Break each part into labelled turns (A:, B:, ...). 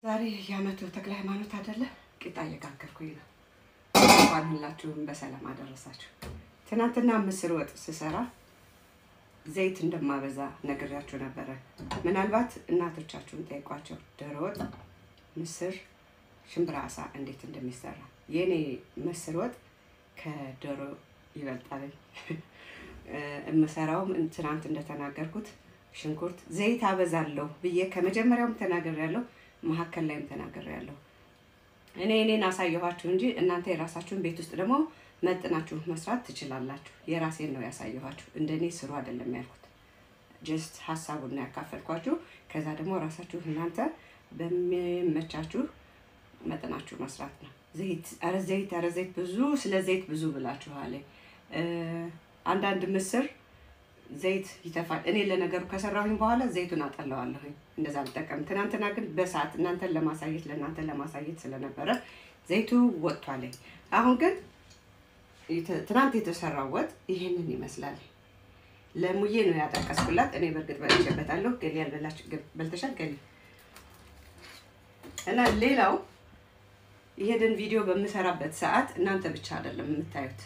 A: ዛሬ ያመቱ ተክለ ሃይማኖት አይደለ ቂጣ እየጋገርኩኝ ነው። ሁላችሁም በሰላም አደረሳችሁ። ትናንትና ምስር ወጥ ስሰራ ዘይት እንደማበዛ ነግሬያችሁ ነበር። ምናልባት እናቶቻችሁን ጠይቋቸው ዶሮ ወጥ፣ ምስር፣ ሽምብራ አሳ እንዴት እንደሚሰራ። የኔ ምስር ወጥ ከዶሮ ይበልጣል። እምሰራውም ትናንት እንደተናገርኩት ሽንኩርት ዘይት አበዛለሁ ብዬ ከመጀመሪያውም ተናግሬያለሁ። መሀከል ላይም ተናግሬያለሁ። እኔን አሳየኋችሁ እንጂ እናንተ የራሳችሁን ቤት ውስጥ ደግሞ መጥናችሁ መስራት ትችላላችሁ። የራሴን ነው ያሳየኋችሁ። እንደኔ ስሩ አይደለም ያልኩት። ጀስት ሐሳቡን ያካፈልኳችሁ። ከዛ ደግሞ ራሳችሁ እናንተ በሚመቻችሁ መጥናችሁ መስራት ነው። ዘይት ብዙ ስለ ዘይት ብዙ ብላችኋል። አንዳንድ ምስር ዘይት ይተፋል። እኔ ለነገሩ ከሰራሁኝ በኋላ ዘይቱን አጠለዋለሁ። እንደዛ ልጠቀም። ትናንትና ግን በሰዓት እናንተን ለማሳየት ስለነበረ ዘይቱ ወጥቷል። አሁን ግን ትናንት የተሰራው ወጥ ይሄንን ይመስላል። ለሙዬ ነው ያጠቀስኩላት። እኔ በርግጥ በልቼበታለሁ። ገሊ ያልበላችሁ በልተሻል ገሊ። እና ሌላው ይሄንን ቪዲዮ በምሰራበት ሰዓት እናንተ ብቻ አይደለም የምታዩት፣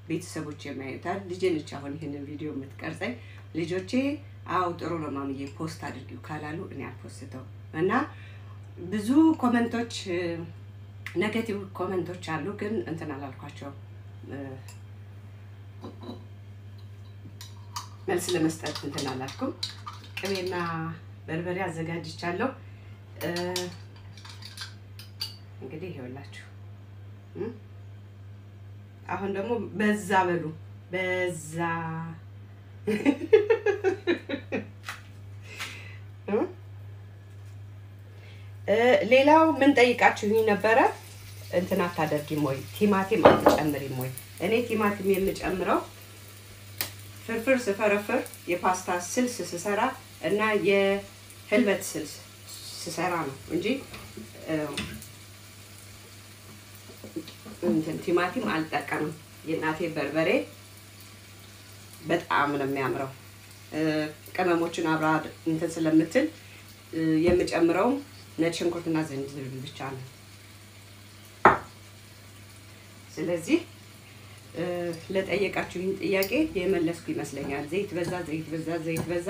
A: ቤተሰቦቼ የሚያዩታል። ልጄ ነች አሁን ይሄንን ቪዲዮ የምትቀርጸኝ። ልጆቼ አው ጥሩ ነው ማምዬ ፖስት አድርጊው ካላሉ እኔ አልፖስተው እና ብዙ ኮሜንቶች ኔጌቲቭ ኮሜንቶች አሉ፣ ግን እንትን አላልኳቸው መልስ ለመስጠት እንትን አላልኩም። ቅቤና በርበሬ አዘጋጅቻለሁ። እንግዲህ ይኸውላችሁ አሁን ደግሞ በዛ በሉ በዛ ሌላው ምን ጠይቃችሁኝ ነበረ? እንትን አታደርጊም ወይ ቲማቲም አትጨምሪም ወይ? እኔ ቲማቲም የምጨምረው ፍርፍር ስፈረፍር የፓስታ ስልስ ስሰራ እና የህልበት ስልስ ስሰራ ነው እንጂ እንትን ቲማቲም አልጠቀምም። የእናቴ በርበሬ በጣም ነው የሚያምረው። ቅመሞችን አብራ እንትን ስለምትል የምጨምረው ነጭ ሽንኩርትና ዝንጅብል ብቻ ነው። ስለዚህ ለጠየቃችሁኝ ጥያቄ የመለስኩ ይመስለኛል። ዘይት በዛ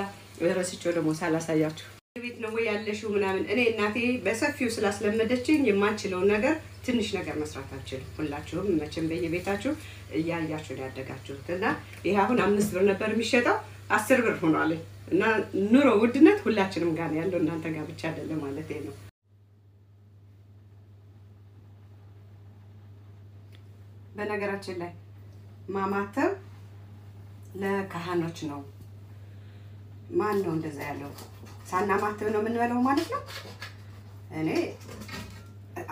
A: ረስቼው ደግሞ ሳላሳያችሁ ቤት ነው ወይ ያለሽው ምናምን። እኔ እናቴ በሰፊው ስላስለመደችኝ የማንችለውን ነገር ትንሽ ነገር መስራት አልችልም። ሁላችሁም መቼም በየቤታችሁ እያያችሁ ነው ያደጋችሁት። እና ይሄ አሁን 5 ብር ነበር የሚሸጠው 10 ብር ሆኗል። እና ኑሮ ውድነት ሁላችንም ጋር ነው ያለው፣ እናንተ ጋር ብቻ አይደለም ማለት ነው። በነገራችን ላይ ማማተብ ለካህኖች ነው። ማን ነው እንደዛ ያለው? ሳናማትብ ነው የምንበለው ማለት ነው። እኔ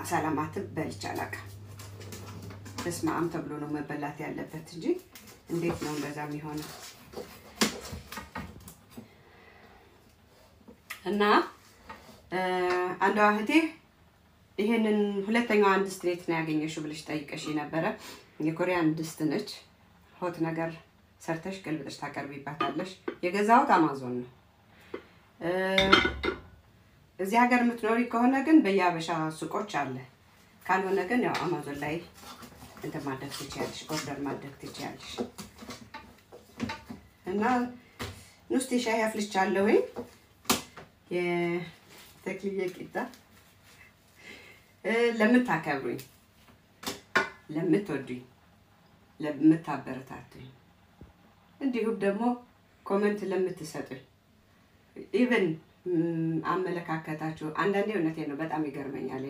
A: ሳላማትብ በልቼ አላውቅም። በስመ አብ ተብሎ ነው መበላት ያለበት እንጂ እንዴት ነው እንደዛ የሚሆነው? እና አንዷ እህቴ ይሄንን ሁለተኛው ድስት ቤት ነው ያገኘሽው ብለሽ ጠይቀሽ ነበረ። የኮሪያን ድስት ነች። ሆት ነገር ሰርተሽ ገልብጠሽ ታቀርቢባታለሽ። የገዛሁት አማዞን ነው። እዚህ ሀገር የምትኖሪ ከሆነ ግን በየአበሻ ሱቆች አለ። ካልሆነ ግን ያው አማዞን ላይ እንትን ማድረግ ትችያለሽ፣ ኦርደር ማድረግ ትችያለሽ። እና ኑስቲ ሻይ አፍልቻለሁ። የተክልዬ ቂጣ ለምታከብሩኝ፣ ለምትወዱኝ፣ ለምታበረታቱኝ እንዲሁም ደግሞ ኮሜንት ለምትሰጡኝ ኢቭን አመለካከታችሁ አንዳንዴ እውነቴን ነው በጣም ይገርመኛል።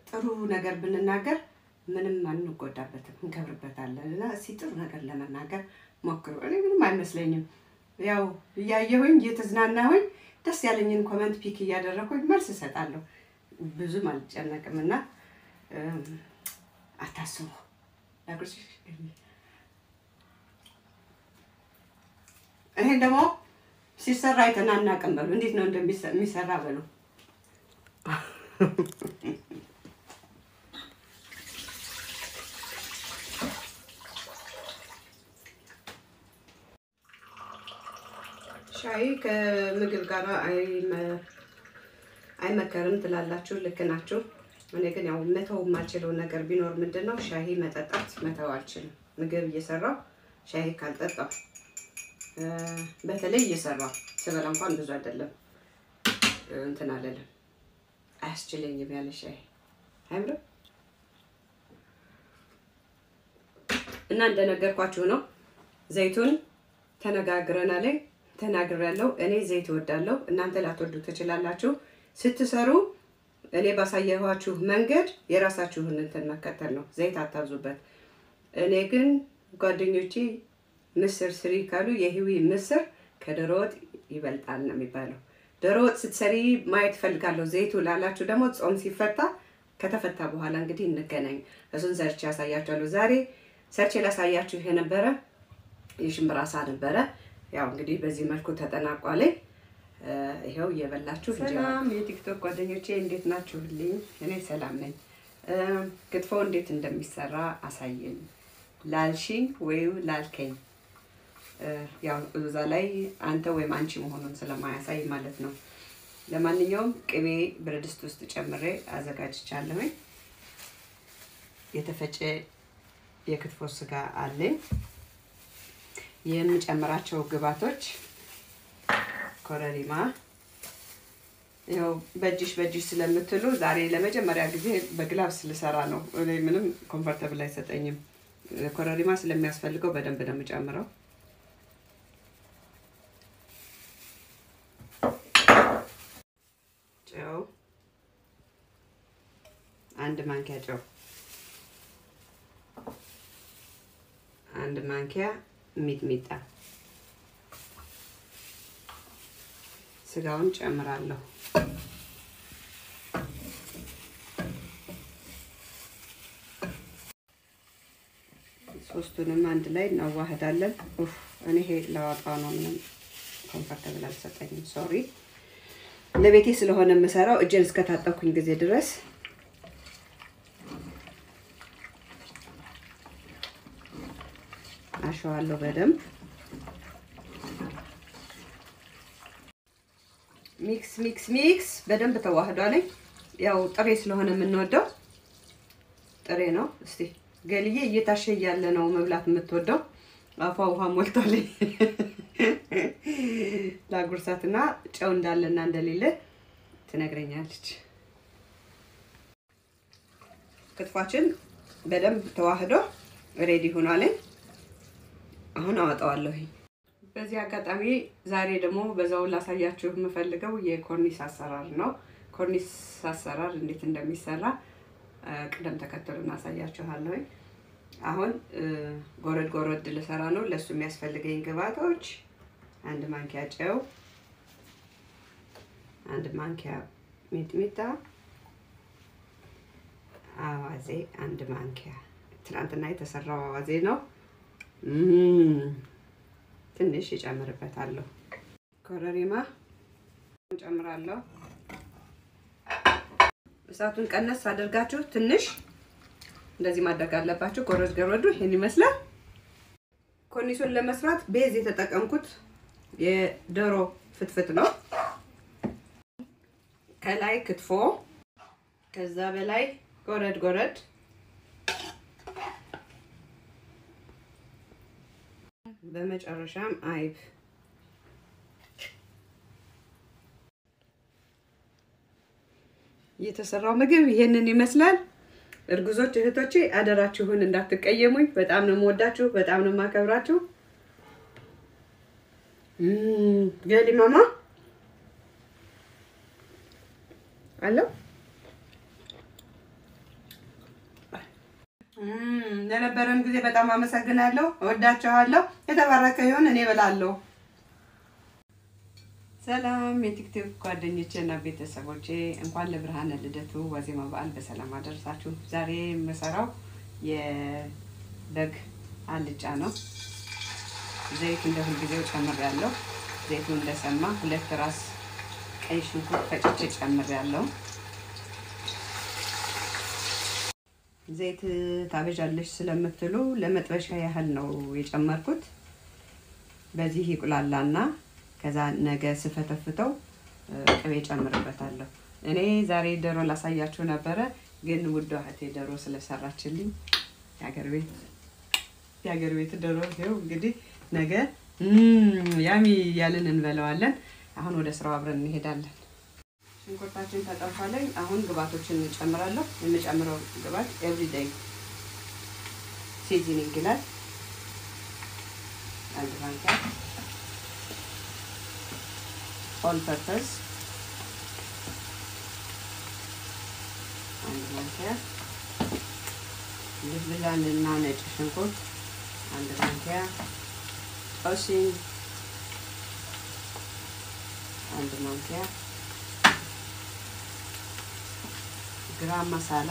A: ጥሩ ነገር ብንናገር ምንም አንጎዳበትም፣ እንከብርበታለን። እና እስኪ ጥሩ ነገር ለመናገር ሞክሩ። እኔ ምንም አይመስለኝም። ያው እያየሁኝ እየተዝናናሁኝ ደስ ያለኝን ኮሜንት ፒክ እያደረኩኝ መልስ እሰጣለሁ። ብዙም አልጨነቅም እና አታስቡ። ይሄን ደግሞ ሲሰራ አይተናናቅም በሉ። እንዴት ነው እንደሚሰራ በሉ። ሻይ ከምግብ ጋር አይመከርም ትላላችሁ ልክ ናችሁ እኔ ግን ያው መተው የማልችለው ነገር ቢኖር ምንድነው ሻይ መጠጣት መተው አልችልም ምግብ እየሰራው ሻይ ካልጠጣው በተለይ እየሰራው ስበላ እንኳን ብዙ አይደለም እንትን አለለም አያስችለኝም ያለ ሻይ አይምር እና እንደነገርኳችሁ ነው ዘይቱን ተነጋግረናል ተናግሬያለሁ እኔ ዘይት እወዳለሁ እናንተ ላትወዱ ትችላላችሁ ስትሰሩ እኔ ባሳየኋችሁ መንገድ የራሳችሁን እንትን መከተል ነው ዘይት አታብዙበት እኔ ግን ጓደኞቼ ምስር ስሪ ካሉ የህዊ ምስር ከዶሮ ወጥ ይበልጣል ነው የሚባለው ዶሮ ወጥ ስትሰሪ ማየት ፈልጋለሁ ዘይቱ ላላችሁ ደግሞ ጾም ሲፈታ ከተፈታ በኋላ እንግዲህ እንገናኝ እሱን ሰርቼ ያሳያችኋለሁ ዛሬ ሰርቼ ላሳያችሁ የነበረ የሽምብራ አሳ ነበረ ያው እንግዲህ በዚህ መልኩ ተጠናቋል ይሄው እየበላችሁ ሰላም የቲክቶክ ጓደኞቼ እንዴት ናችሁልኝ እኔ ሰላም ነኝ ክትፎ እንዴት እንደሚሰራ አሳየኝ ላልሽኝ ወይ ላልከኝ ያው እዛ ላይ አንተ ወይ አንቺ መሆኑን ስለማያሳይ ማለት ነው ለማንኛውም ቅቤ ብረድስት ውስጥ ጨምሬ አዘጋጅቻለሁ የተፈጨ የክትፎ ስጋ አለኝ የምጨምራቸው ግብአቶች ኮረሪማ ያው በእጅሽ ስለምትሉ ዛሬ ለመጀመሪያ ጊዜ በግላብስ ልሰራ ነው እኔ ምንም ኮምፎርታብል አይሰጠኝም ኮረሪማ ስለሚያስፈልገው በደንብ ነው የምጨምረው ጨው አንድ ማንኪያ ጨው አንድ ማንኪያ ሚጥሚጣ ስጋውን ጨምራለሁ ሶስቱንም አንድ ላይ እናዋህዳለን እኔ ይሄ ለዋጣው ነው ምንም ኮምፎርታብል አልሰጠኝም ሶሪ ለቤቴ ስለሆነ የምሰራው እጄን እስከታጠብኩኝ ጊዜ ድረስ አሸዋለሁ በደንብ ሚክስ በደንብ ተዋህዷል ያው ጥሬ ስለሆነ የምንወደው ጥሬ ነው እስቲ ገልዬ እየታሸ ያለ ነው መብላት የምትወደው አፋ ውሃ ሞልቷል ላጉርሳትና ጨው እንዳለና እንደሌለ ትነግረኛለች ክትፏችን በደንብ ተዋህዶ ሬዲ ሆኗል አሁን አወጣዋለሁ በዚህ አጋጣሚ ዛሬ ደግሞ በዛው ላሳያችሁ የምፈልገው የኮርኒስ አሰራር ነው ኮርኒስ አሰራር እንዴት እንደሚሰራ ቅደም ተከተሉን አሳያችኋለሁ አሁን ጎረድ ልሰራ ነው ለሱ የሚያስፈልገኝ ግብአቶች አንድ ማንኪያ ጨው አንድ ማንኪያ ሚጥሚጣ አዋዜ አንድ ማንኪያ ትናንትና የተሰራው አዋዜ ነው ትንሽ ይጨምርበታለሁ ኮረሪማ እንጨምራለሁ እሳቱን ቀነስ አድርጋችሁ ትንሽ እንደዚህ ማድረግ አለባችሁ ጎረዱ ይሄን ይመስላል ኮርኒሱን ለመስራት ቤዝ የተጠቀምኩት የዶሮ ፍትፍት ነው ከላይ ክትፎ ከዛ በላይ ጎረድ በመጨረሻም አይብ የተሰራው ምግብ ይሄንን ይመስላል እርጉዞች እህቶቼ አደራችሁን እንዳትቀየሙኝ በጣም ነው የምወዳችሁ በጣም ነው የማከብራችሁ ገሊ ማማ አሎ ለነበረን ጊዜ በጣም አመሰግናለሁ እወዳችኋለሁ የተባረከ ይሁን እኔ እበላለሁ ሰላም የቲክቶክ ጓደኞቼና ቤተሰቦቼ እንኳን ለብርሃነ ልደቱ ዋዜማ በዓል በሰላም አደረሳችሁ ዛሬ የምሰራው የበግ አልጫ ነው ዘይት እንደሁል ጊዜው ጨምሬያለሁ ዘይቱ እንደሰማ 2 ራስ ቀይ ሽንኩርት ፈጭቼ ጨምሬያለሁ ዘይት ታበጃለሽ ስለምትሉ ለመጥበሻ ያህል ነው የጨመርኩት በዚህ ይቁላላና ከዛ ነገ ስፈተፍተው ቅቤ ጨምርበታለሁ እኔ ዛሬ ዶሮ ላሳያችሁ ነበር ግን ውዷ እህቴ ዶሮ ስለሰራችልኝ የሀገር ቤት ዶሮ ይኸው እንግዲህ ነገ ያሚ ያለን እንበላዋለን። አሁን ወደ ስራው አብረን እንሄዳለን። ሽንኩርታችን ተጠብሷል። አሁን ግብአቶችን እንጨምራለሁ። የምጨምረው ግብአት ኤቭሪዴይ ሲዝኒንግ ይላል። አንድ ማንኪያ ኦል ፐርፐስ፣ አንድ ማንኪያ ልብላንና ነጭ ሽንኩርት፣ አንድ ማንኪያ ኦሲን፣ አንድ ማንኪያ ግራም መሳላ፣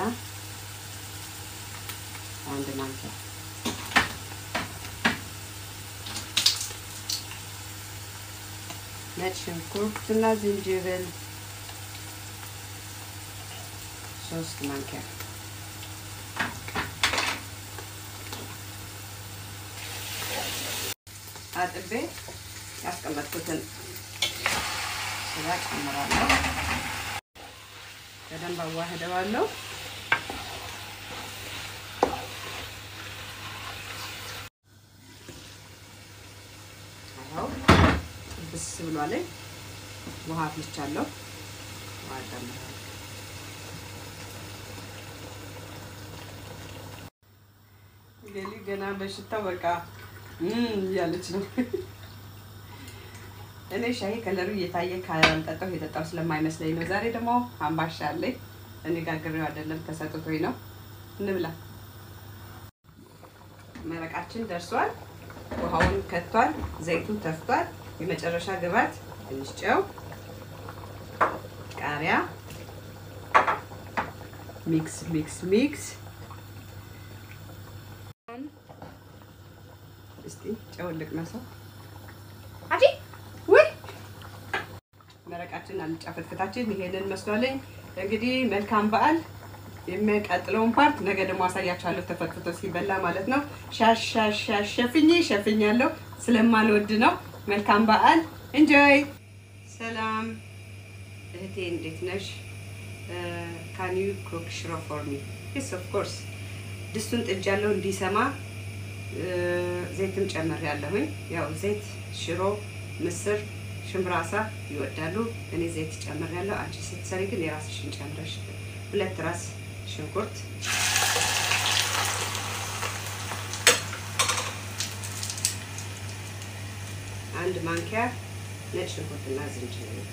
A: አንድ ማንኪያ ነጭ ሽንኩርትና ዝንጅብል 3 ማንኪያ አጥቤ ያስቀመጥኩትን ስጋ ጨምራለሁ። በደንብ አዋህደዋለሁ። ብስ ብሏል። ውሃ አፍልቻለሁ። ውሃ ጨምራለሁ። ገና በሽታው በቃ ያለች ነው። እኔ ሻይ ከለሩ እየታየ ካልጠጣሁ የጠጣሁ ስለማይመስለኝ ነው። ዛሬ ደግሞ አምባሻ አለኝ። እኔ ጋግሬው አይደለም ተሰጥቶኝ ነው። እንብላ። መረቃችን ደርሷል። ውሃውን ከቷል። ዘይቱ ተፍቷል። የመጨረሻ ግብአት ትንሽ ጨው፣ ቃሪያ ሚክስ እስቲ ጨው ልቅመሰው። መረቃችን አልጫ ፍትፍታችን ይሄንን መስሏልኝ። እንግዲህ መልካም በዓል። የሚቀጥለውን ፓርት ነገ ደግሞ አሳያችኋለሁ። ተፈትፍቶ ሲበላ ማለት ነው። ሸፍኛለሁ ስለማልወድ ነው። መልካም በዓል። ኢንጆይ። ሰላም እህቴ እንዴት ነሽ? ካን ዩ ኩክ ሽሮ ፎር ሚ? yes of course። ድስቱን ጥጃለሁ እንዲሰማ ዘይትም ጨምሬያለሁኝ። ያው ዘይት ሽሮ፣ ምስር፣ ሽምብራሳ ይወዳሉ። እኔ ዘይት ጨምሬያለሁ። አንቺ ስትሰሪ ግን የራስሽን ጨምረሽ 2 ራስ ሽንኩርት፣ አንድ ማንኪያ ነጭ ሽንኩርትና ዝንጅብል፣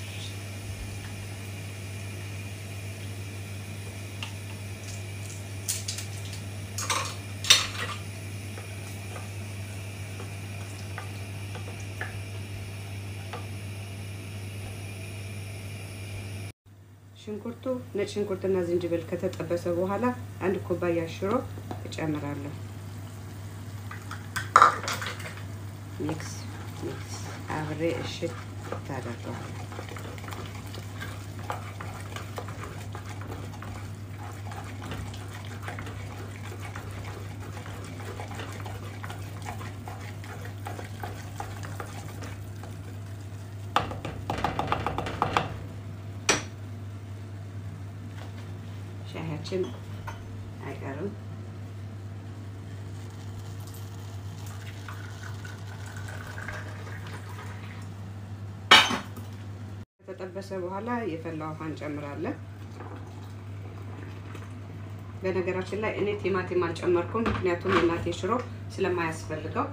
A: ሽንኩርቱ ነጭ ሽንኩርትና ዝንጅብል ከተጠበሰ በኋላ አንድ ኩባያ ሽሮ እጨምራለሁ። ሚክስ አብሬ እሽት ታደርጋለሁ። ሻያችን አይቀርም። ከተጠበሰ በኋላ የፈላ ውሃ እንጨምራለን። በነገራችን ላይ እኔ ቲማቲም አልጨመርኩም፣ ምክንያቱም የእናቴ ሽሮ ስለማያስፈልገው።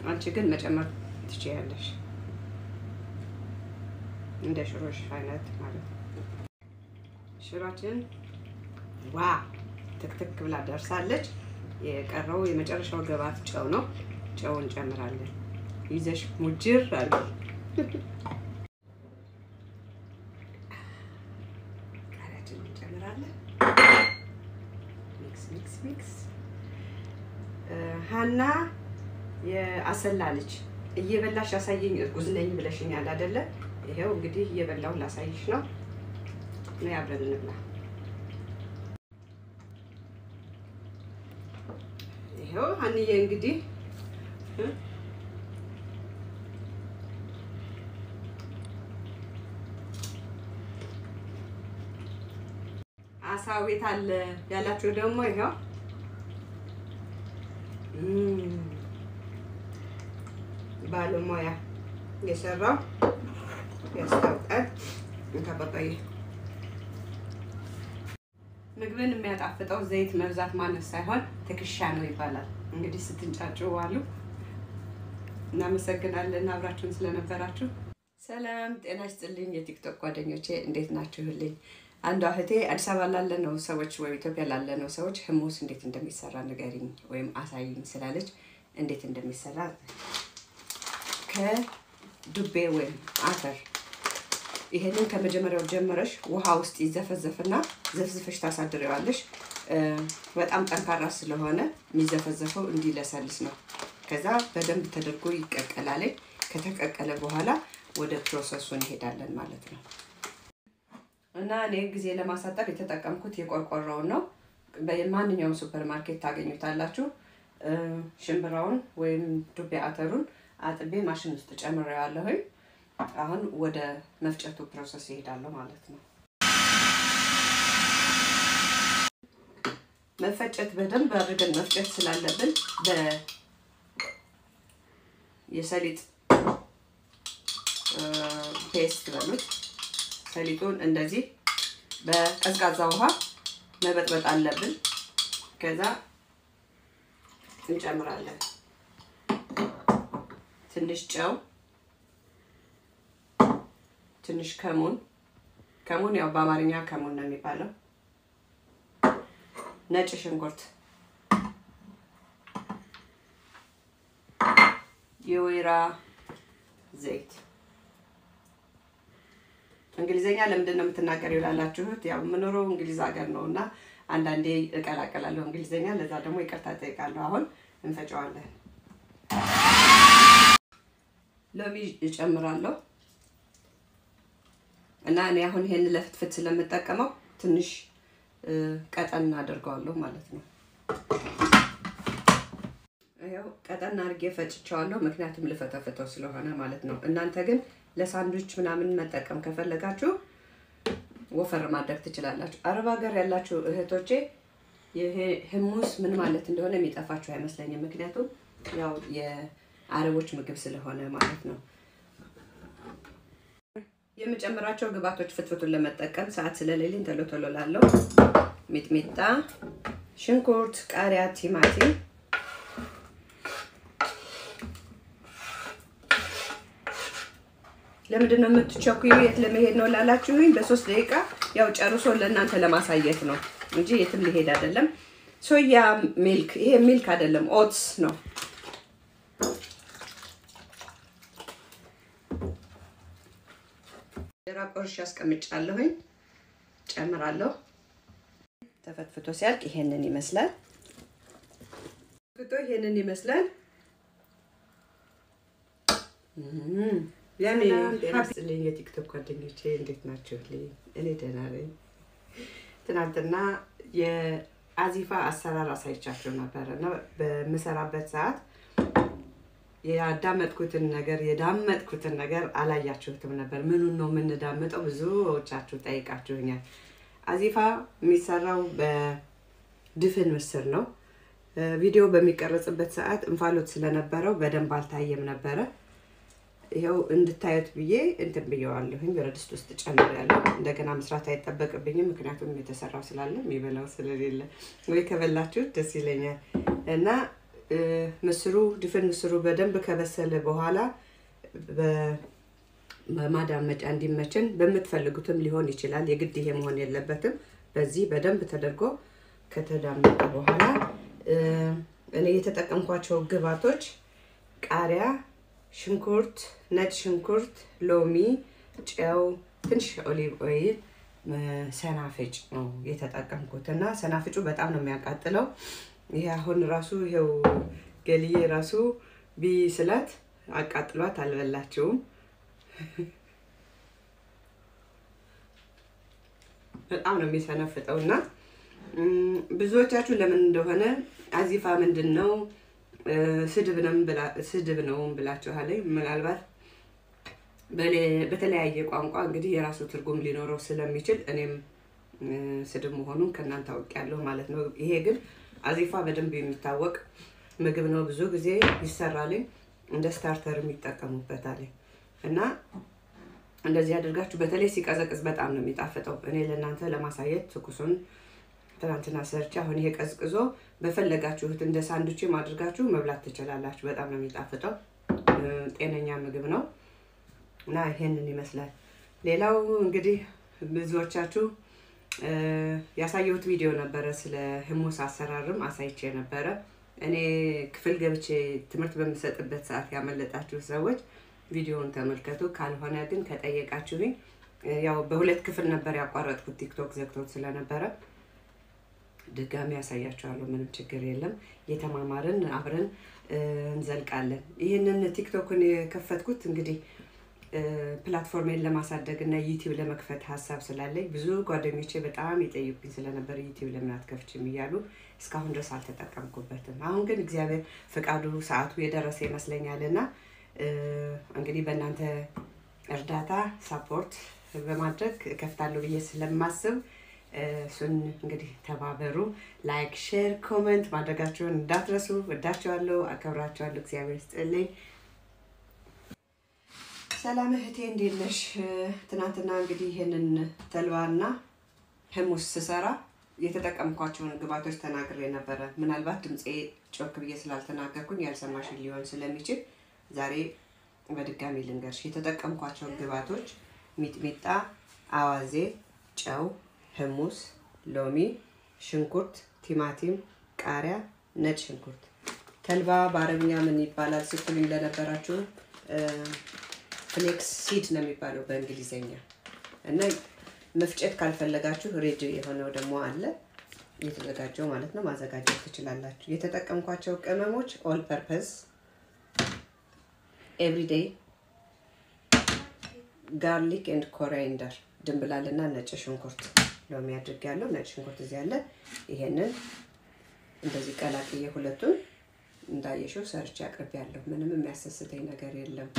A: አንቺ ግን መጨመር ትችያለሽ፣ እንደ ሽሮሽ አይነት ማለት ነው። ሽሮአችን ትክትክ ብላ ደርሳለች። የቀረው የመጨረሻው ግብአት ጨው ነው። ጨውን እንጨምራለን። ይዘሽ ሙጅር አለ። ቃሪያችን እንጨምራለን። ሚክስ ሀና የአሰላ ልጅ እየበላሽ ያሳየኝ እርጉዝ ነኝ ብለሽኛል አይደለ? ይሄው እንግዲህ እየበላው ላሳይሽ ነው። ነው አብረን እንብላ። ይሄው ሀኒዬ እንግዲህ አሳው ቤት አለ ያላችሁ ደግሞ ይሄው ባለሙያ የሰራው ያስታውቃል። እንከባባይ ምግብን የሚያጣፍጠው ዘይት መብዛት ማነስ ሳይሆን ትክሻ ነው ይባላል። እንግዲህ ስትንጫጩ ዋሉ። እናመሰግናለን አብራችሁን ስለነበራችሁ። ሰላም ጤና ይስጥልኝ የቲክቶክ ጓደኞቼ እንዴት ናችሁልኝ? አንዷ እህቴ አዲስ አበባ ላለነው ሰዎች ወይ ኢትዮጵያ ላለነው ሰዎች ህሙስ እንዴት እንደሚሰራ ንገሪኝ ወይም አሳይኝ ስላለች እንዴት እንደሚሰራ ከዱቤ ወይም አተር ይሄንን ከመጀመሪያው ጀመረሽ ውሃ ውስጥ ይዘፈዘፍና ዘፍዝፈሽ ታሳድሪዋለሽ። በጣም ጠንካራ ስለሆነ የሚዘፈዘፈው እንዲለሰልስ ነው። ከዛ በደንብ ተደርጎ ይቀቀላል። ከተቀቀለ በኋላ ወደ ፕሮሰሱ እንሄዳለን ማለት ነው። እና እኔ ጊዜ ለማሳጠር የተጠቀምኩት የቆርቆሮውን ነው። በማንኛውም ሱፐርማርኬት ታገኙታላችሁ። ሽምብራውን ወይም ዱቤ አተሩን አጥቤ ማሽን ውስጥ ጨምሬዋለሁ። አሁን ወደ መፍጨቱ ፕሮሰስ ይሄዳለሁ ማለት ነው። መፈጨት በደንብ አድርገን መፍጨት ስላለብን የሰሊጥ ፔስት በሉት ሰሊጡን እንደዚህ በቀዝቃዛ ውሃ መበጥበጥ አለብን። ከዛ እንጨምራለን ትንሽ ጨው፣ ትንሽ ከሙን ያው በአማርኛ ከሙን ነው የሚባለው፣ ነጭ ሽንኩርት፣ የወይራ ዘይት። እንግሊዘኛ ለምንድን ነው የምትናገሪው ይላላችሁት? ያው ምኖረው እንግሊዝ ሀገር ነውና አንዳንዴ እቀላቀላለሁ እንግሊዘኛ፣ ለዛ ደግሞ ይቅርታ ጠይቃለሁ። አሁን እንፈጨዋለን። ሎሚ እጨምራለሁ እና እኔ አሁን ይሄን ለፍትፍት ስለምጠቀመው ትንሽ ቀጠን አድርገዋለሁ ማለት ነው። ያው ቀጠን አድርጌ ፈጭቻለሁ ምክንያቱም ልፈተፍተው ስለሆነ ማለት ነው። እናንተ ግን ለሳንድዊች ምናምን መጠቀም ከፈለጋችሁ ወፈር ማድረግ ትችላላችሁ። አረብ ሀገር ያላችሁ እህቶቼ ይሄ ህሙስ ምን ማለት እንደሆነ የሚጠፋችሁ አይመስለኝም። ምክንያቱም ያው የአረቦች ምግብ ስለሆነ ማለት ነው። የምጨምራቸው ግብአቶች ፍትፍቱን ለመጠቀም ሰዓት ስለሌለኝ ቶሎ ላለው ሚጥሚጣ፣ ሽንኩርት፣ ቃሪያ፣ ቲማቲም፣ ለምንድነው የምትቸኩዩ የት ለመሄድ ነው ላላችሁኝ በ3 ደቂቃ ያው ጨርሶ ለእናንተ ለማሳየት ነው እንጂ የትም ሊሄድ አይደለም። ሶያ ሚልክ፣ ይሄ ሚልክ አይደለም ኦትስ ነው። ደራቆሽ ያስቀምጫለሁኝ ጨምራለሁ። ተፈትፍቶ ሲያልቅ ይሄንን ይመስላል። ይሄንን ይመስላል። ያኔ ሀብስልኝ የቲክቶክ ጓደኞቼ እንዴት ናችሁልኝ? እኔ ደህና ነኝ። ትናንትና የአዚፋ አሰራር አሳይቻችሁ ነበር እና በመሰራበት ሰዓት የዳመጥኩትን ነገር አላያችሁትም ነበር። ምኑን ነው የምንዳመጠው? ብዙዎቻችሁ ጠይቃችሁኛል። አዚፋ የሚሰራው በድፍን ምስር ነው። ቪዲዮ በሚቀረጽበት ሰዓት እንፋሎት ስለነበረው በደንብ አልታየም ነበር። ይሄው እንድታዩት ብዬ እንትን ብየዋለሁኝ። በረድ ውስጥ ጨምሬያለሁ። እንደገና መስራት አይጠበቅብኝም ምክንያቱም የተሰራው ስላለ የሚበላው ስለሌለ ወይ ከበላችሁ ደስ ይለኛል። እና ድፍን ምስሩ በደንብ ከበሰለ በኋላ በማዳመጫ እንዲመችን በመትፈልጉትም ሊሆን ይችላል። የግድ ይሄ መሆን የለበትም። በዚህ በደንብ ተደርጎ ከተዳመጠ በኋላ እኔ የተጠቀምኳቸው ግብአቶች ቃሪያ፣ ሽንኩርት፣ ነጭ ሽንኩርት፣ ሎሚ፣ ጨው፣ ትንሽ ኦሊቭ ኦይል፣ ሰናፍጭ ነው የተጠቀምኩትና ሰናፍጩ በጣም ነው የሚያቃጥለው። ይሄ አሁን ራሱ ይሄው ገልዬ ራሱ ቢስላት አቃጥሏት አልበላችውም። በጣም ነው የሚሰነፍጠውና ብዙዎቻችሁ ለምን እንደሆነ አዚፋ ምንድነው ስድብ ነው ብላችኋል። ምናልባት በተለያየ ቋንቋ እንግዲህ የራሱ ትርጉም ሊኖረው ስለሚችል እኔም ስድብ መሆኑን ከእናንተ አውቄያለሁ ማለት ነው። ይሄ ግን አዚፋ በደንብ የሚታወቅ ምግብ ነው። ብዙ ጊዜ ይሰራል እንደ ስታርተር የሚጠቀሙበታል እና እንደዚህ አድርጋችሁ በተለይ ሲቀዘቅዝ በጣም ነው የሚጣፍጠው። እኔ ለእናንተ ለማሳየት ትኩሱን ትናንትና ሰርቼ አሁን ይሄ ቀዝቅዞ በፈለጋችሁት እንደ ሳንዱች አድርጋችሁ መብላት ትችላላችሁ። በጣም ነው የሚጣፍጠው። ጤነኛ ምግብ ነው እና ይሄንን ይመስላል። ሌላው እንግዲህ ብዙዎቻችሁ ያሳየሁት ቪዲዮ ነበረ ስለ ህሙስ አሰራርም አሳይቼ ነበረ። እኔ ክፍል ገብቼ ትምህርት በምሰጥበት ሰዓት ያመለጣችሁ ሰዎች ቪዲዮውን ተመልከቱ። ካልሆነ ግን ከጠየቃችሁኝ ያው በሁለት ክፍል ነበር ያቋረጥኩት ቲክቶክ ዘግቶት ስለነበረ ድጋሚ ያሳያችኋለሁ። ምንም ችግር የለም። የተማማርን አብረን እንዘልቃለን። ይሄንን ቲክቶክን የከፈትኩት እንግዲህ ፕላትፎርሜን ለማሳደግ እና ዩቲዩብ ለመክፈት ሀሳብ ስላለኝ ብዙ ጓደኞቼ በጣም ይጠይቁኝ ስለነበር ዩቲዩብ ለምን አትከፍቺም እያሉ እስካሁን ድረስ አልተጠቀምኩበትም። አሁን ግን እግዚአብሔር ፍቃዱ ሰዓቱ የደረሰ ይመስለኛልና እንግዲህ በእናንተ እርዳታ ሰፖርት በማድረግ እከፍታለሁ ብዬ ስለማስብ እሱን እንግዲህ ተባበሩ። ላይክ፣ ሼር፣ ኮሜንት ማድረጋችሁን እንዳትረሱ። ወዳችኋለሁ፣ አከብራችኋለሁ። እግዚአብሔር ይስጥልኝ። ሰላም እህቴ እንዴት ነሽ? ትናንትና እንግዲህ ይሄንን ተልባና ህሙስ ስሰራ የተጠቀምኳቸውን ግብአቶች ተናግሬ ነበረ። ምናልባት ድምጼ ጮክ ብዬ ስላልተናገርኩኝ ያልሰማሽ ሊሆን ስለሚችል ዛሬ በድጋሚ ልንገርሽ። የተጠቀምኳቸውን ግብአቶች ሚጥሚጣ፣ አዋዜ፣ ጨው፣ ህሙስ፣ ሎሚ፣ ሽንኩርት፣ ቲማቲም፣ ቃሪያ፣ ነጭ ሽንኩርት። ተልባ በአረብኛ ምን ይባላል ስትሉኝ ለነበራችሁ ፍሌክስ ሲድ ነው የሚባለው በእንግሊዘኛ። እና መፍጨት ካልፈለጋችሁ ሬዲ የሆነው ደግሞ አለ የተዘጋጀው ማለት ነው፣ ማዘጋጀት ትችላላችሁ። የተጠቀምኳቸው ቅመሞች ኦል ፐርፐስ፣ ኤቭሪዴይ፣ ጋርሊክ ኤንድ ኮሪያንደር፣ ድንብላልና ነጭ ሽንኩርት፣ ሎሚ አድርጌያለሁ። ነጭ ሽንኩርት እዚህ አለ። ይሄንን እንደዚህ ቀላቅዬ ሁለቱን እንዳየሽው ሰርቼ አቅርቤያለሁ። ምንም የሚያሰስተኝ ነገር የለም።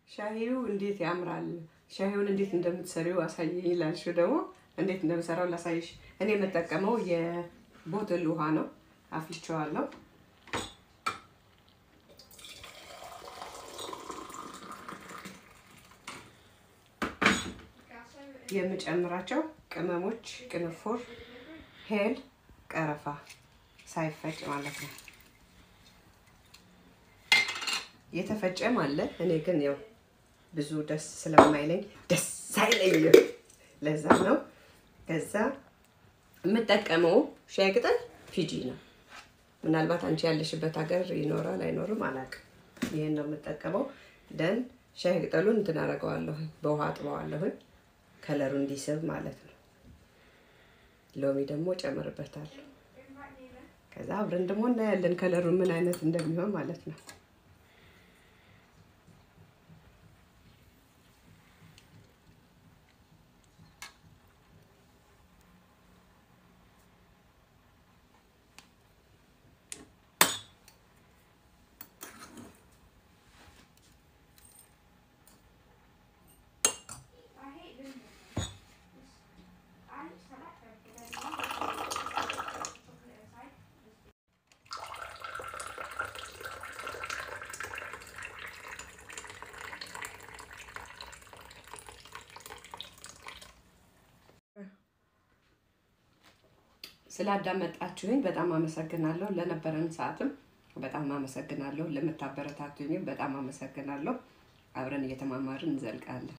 A: ሻሂው እንዴት ያምራል! ሻሂውን እንዴት እንደምትሰሪው አሳየኝ ይላልሽው ደግሞ እንዴት እንደምሰራው ላሳይሽ። እኔ የምጠቀመው የቦትል ውሃ ነው። አፍልቼዋለሁ። የምጨምራቸው ቅመሞች ቅንፉር፣ ሄል፣ ቀረፋ ሳይፈጭ ማለት ነው። የተፈጨም አለ። እኔ ግን ያው ብዙ ደስ ስለማይለኝ ደስ አይለኝም፣ ለዛ ነው። ከዛ የምጠቀመው ሻይ ቅጠል ፊጂ ነው። ምናልባት አንቺ ያለሽበት ሀገር ይኖራል አይኖርም አላውቅም። ይሄን ነው የምጠቀመው። ደን ሻይ ቅጠሉን እንትን አደርገዋለሁ፣ በውሃ አጥበዋለሁ ከለሩ እንዲስብ ማለት ነው። ሎሚ ደግሞ ጨምርበታለሁ። ከዛ አብረን ደግሞ እናያለን ከለሩ ምን አይነት እንደሚሆን ማለት ነው። ስላዳመጣችሁኝ በጣም አመሰግናለሁ። ለነበረን ሰዓትም በጣም አመሰግናለሁ። ለምታበረታቱኝ በጣም አመሰግናለሁ። አብረን እየተማማርን እንዘልቃለን።